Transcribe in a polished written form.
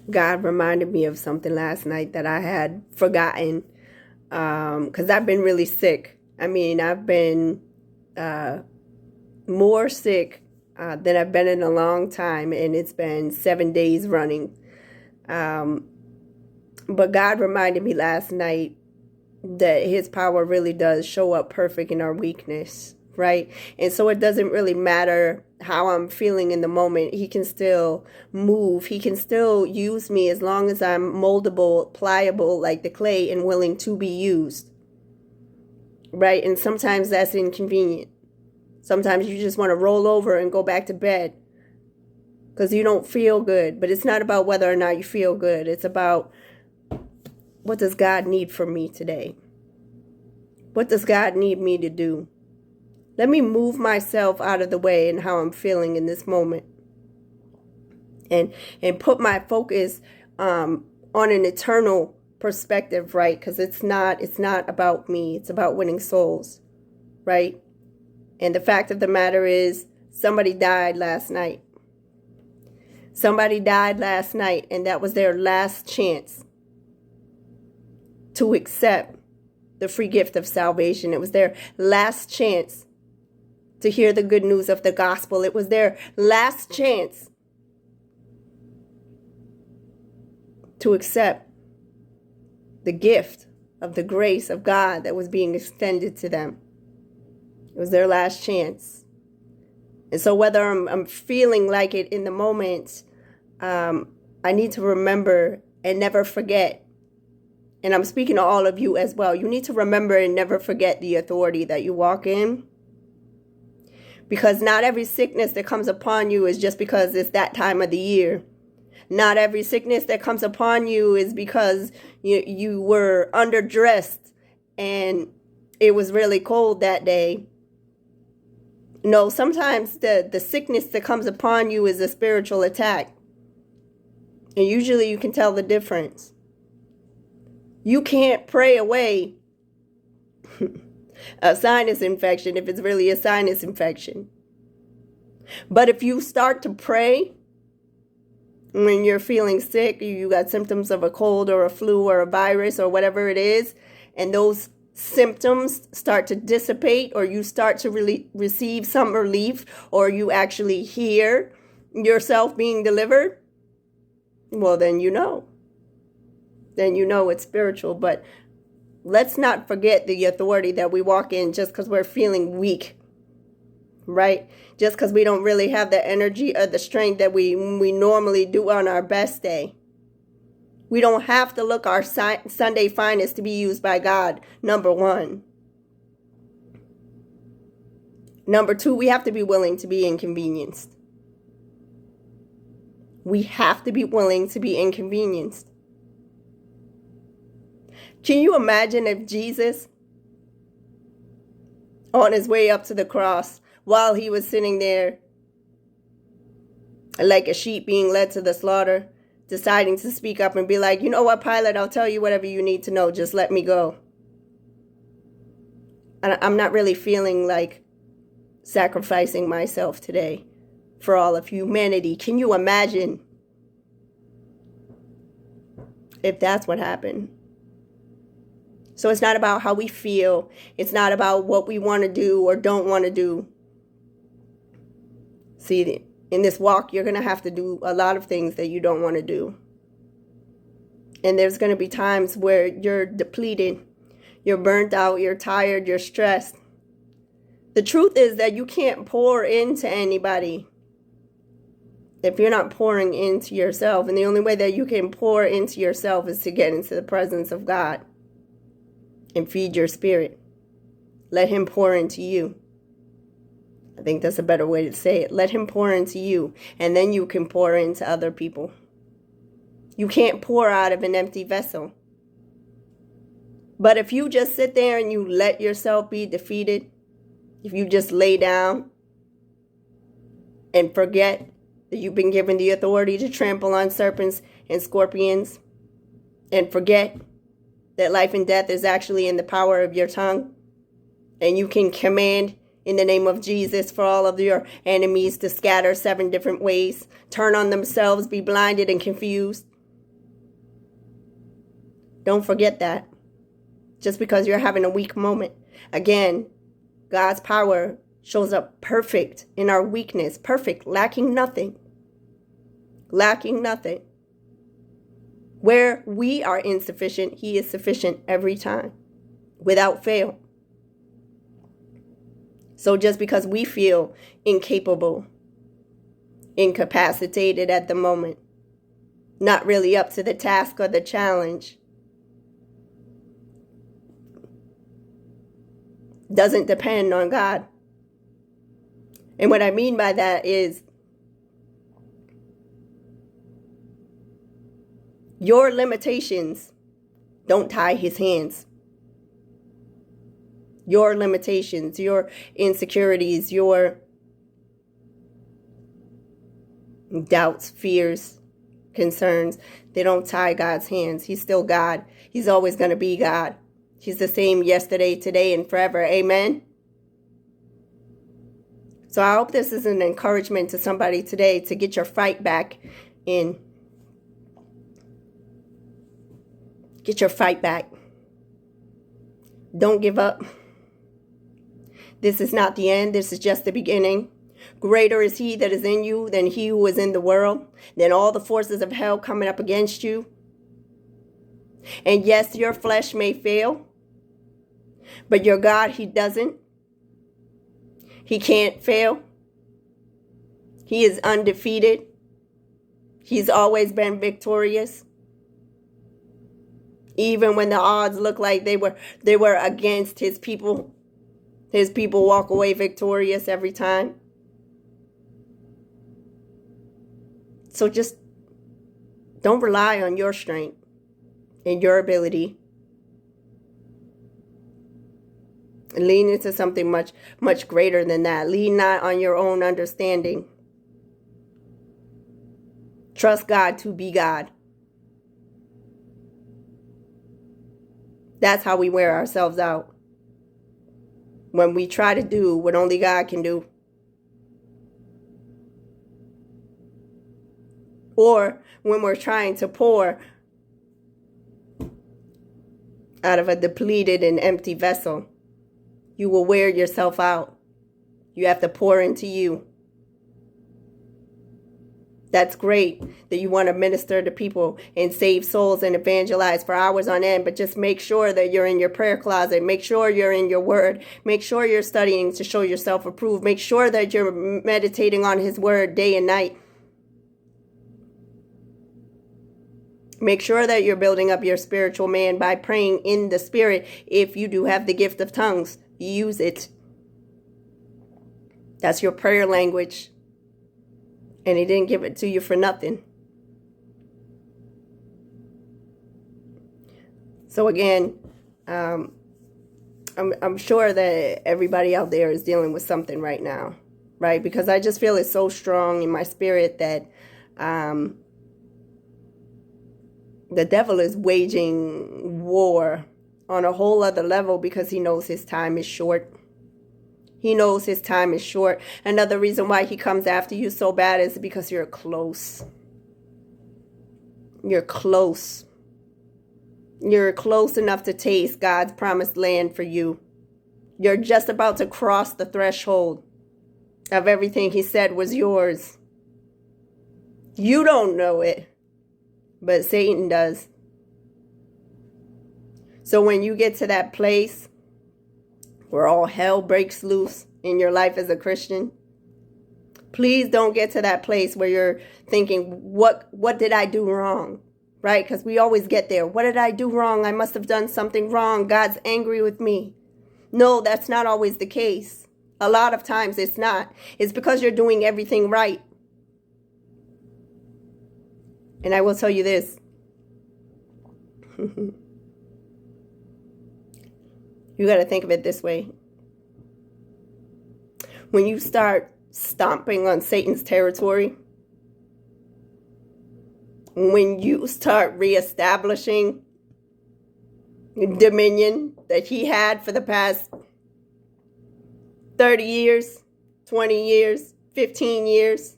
God reminded me of something last night that I had forgotten, because I've been really sick. I mean, I've been more sick than I've been in a long time, and it's been 7 days running. But God reminded me last night that his power really does show up perfect in our weakness, right? And so it doesn't really matter how I'm feeling in the moment. He can still move. He can still use me as long as I'm moldable, pliable like the clay, and willing to be used, right? And sometimes that's inconvenient. Sometimes you just want to roll over and go back to bed because you don't feel good. But it's not about whether or not you feel good. It's about, what does God need from me today? What does God need me to do? Let me move myself out of the way and how I'm feeling in this moment. And put my focus on an eternal perspective, right? Because it's not about me. It's about winning souls, right? And the fact of the matter is, somebody died last night. Somebody died last night, and that was their last chance to accept the free gift of salvation. It was their last chance to hear the good news of the gospel. It was their last chance to accept the gift of the grace of God that was being extended to them. It was their last chance. And so whether I'm feeling like it in the moment, I need to remember and never forget. And I'm speaking to all of you as well. You need to remember and never forget the authority that you walk in. Because not every sickness that comes upon you is just because it's that time of the year. Not every sickness that comes upon you is because you were underdressed and it was really cold that day. No, sometimes the sickness that comes upon you is a spiritual attack. And usually you can tell the difference. You can't pray away a sinus infection if it's really a sinus infection. But if you start to pray when you're feeling sick, you got symptoms of a cold or a flu or a virus or whatever it is, and those symptoms start to dissipate, or you start to receive some relief, or you actually hear yourself being delivered, well, then you know. Then you know it's spiritual. But let's not forget the authority that we walk in just because we're feeling weak, right? Just because we don't really have the energy or the strength that we normally do on our best day. We don't have to look our Sunday finest to be used by God, number one. Number two, we have to be willing to be inconvenienced. We have to be willing to be inconvenienced. Can you imagine if Jesus, on his way up to the cross, while he was sitting there like a sheep being led to the slaughter, deciding to speak up and be like, you know what, Pilate, I'll tell you whatever you need to know. Just let me go. And I'm not really feeling like sacrificing myself today for all of humanity. Can you imagine if that's what happened? So it's not about how we feel. It's not about what we want to do or don't want to do. See, in this walk, you're going to have to do a lot of things that you don't want to do. And there's going to be times where you're depleted, you're burnt out, you're tired, you're stressed. The truth is that you can't pour into anybody if you're not pouring into yourself. And the only way that you can pour into yourself is to get into the presence of God and feed your spirit. Let him pour into you. I think that's a better way to say it. Let him pour into you, and then you can pour into other people. You can't pour out of an empty vessel. But if you just sit there and you let yourself be defeated, if you just lay down and forget that you've been given the authority to trample on serpents and scorpions, and forget that life and death is actually in the power of your tongue, and you can command in the name of Jesus for all of your enemies to scatter 7 different ways, turn on themselves, be blinded and confused. Don't forget that. Just because you're having a weak moment. Again, God's power shows up perfect in our weakness. Perfect, lacking nothing. Lacking nothing. Where we are insufficient, He is sufficient every time, without fail. So just because we feel incapable, incapacitated at the moment, not really up to the task or the challenge, doesn't depend on God. And what I mean by that is your limitations don't tie His hands. Your limitations, your insecurities, your doubts, fears, concerns, they don't tie God's hands. He's still God. He's always going to be God. He's the same yesterday, today, and forever. Amen. So I hope this is an encouragement to somebody today to get your fight back in. Get your fight back. Don't give up. This is not the end. This is just the beginning. Greater is He that is in you than he who is in the world, than all the forces of hell coming up against you. And yes, your flesh may fail, but your God, He doesn't. He can't fail. He is undefeated. He's always been victorious. Even when the odds look like they were against His people walk away victorious every time. So just don't rely on your strength and your ability. Lean into something much, much greater than that. Lean not on your own understanding. Trust God to be God. That's how we wear ourselves out. When we try to do what only God can do. Or when we're trying to pour out of a depleted and empty vessel, you will wear yourself out. You have to pour into you. That's great that you want to minister to people and save souls and evangelize for hours on end, but just make sure that you're in your prayer closet. Make sure you're in your word. Make sure you're studying to show yourself approved. Make sure that you're meditating on His word day and night. Make sure that you're building up your spiritual man by praying in the Spirit. If you do have the gift of tongues, use it. That's your prayer language. And He didn't give it to you for nothing. So again, I'm sure that everybody out there is dealing with something right now, right? Because I just feel it so strong in my spirit that the devil is waging war on a whole other level because he knows his time is short. He knows his time is short. Another reason why he comes after you so bad is because you're close. You're close. You're close enough to taste God's promised land for you. You're just about to cross the threshold of everything He said was yours. You don't know it, but Satan does. So when you get to that place where all hell breaks loose in your life as a Christian, please don't get to that place where you're thinking, what did I do wrong? Right? Because we always get there. What did I do wrong? I must have done something wrong. God's angry with me. No, that's not always the case. A lot of times it's not. It's because you're doing everything right. And I will tell you this. You got to think of it this way. When you start stomping on Satan's territory, when you start reestablishing dominion that he had for the past 30 years, 20 years, 15 years,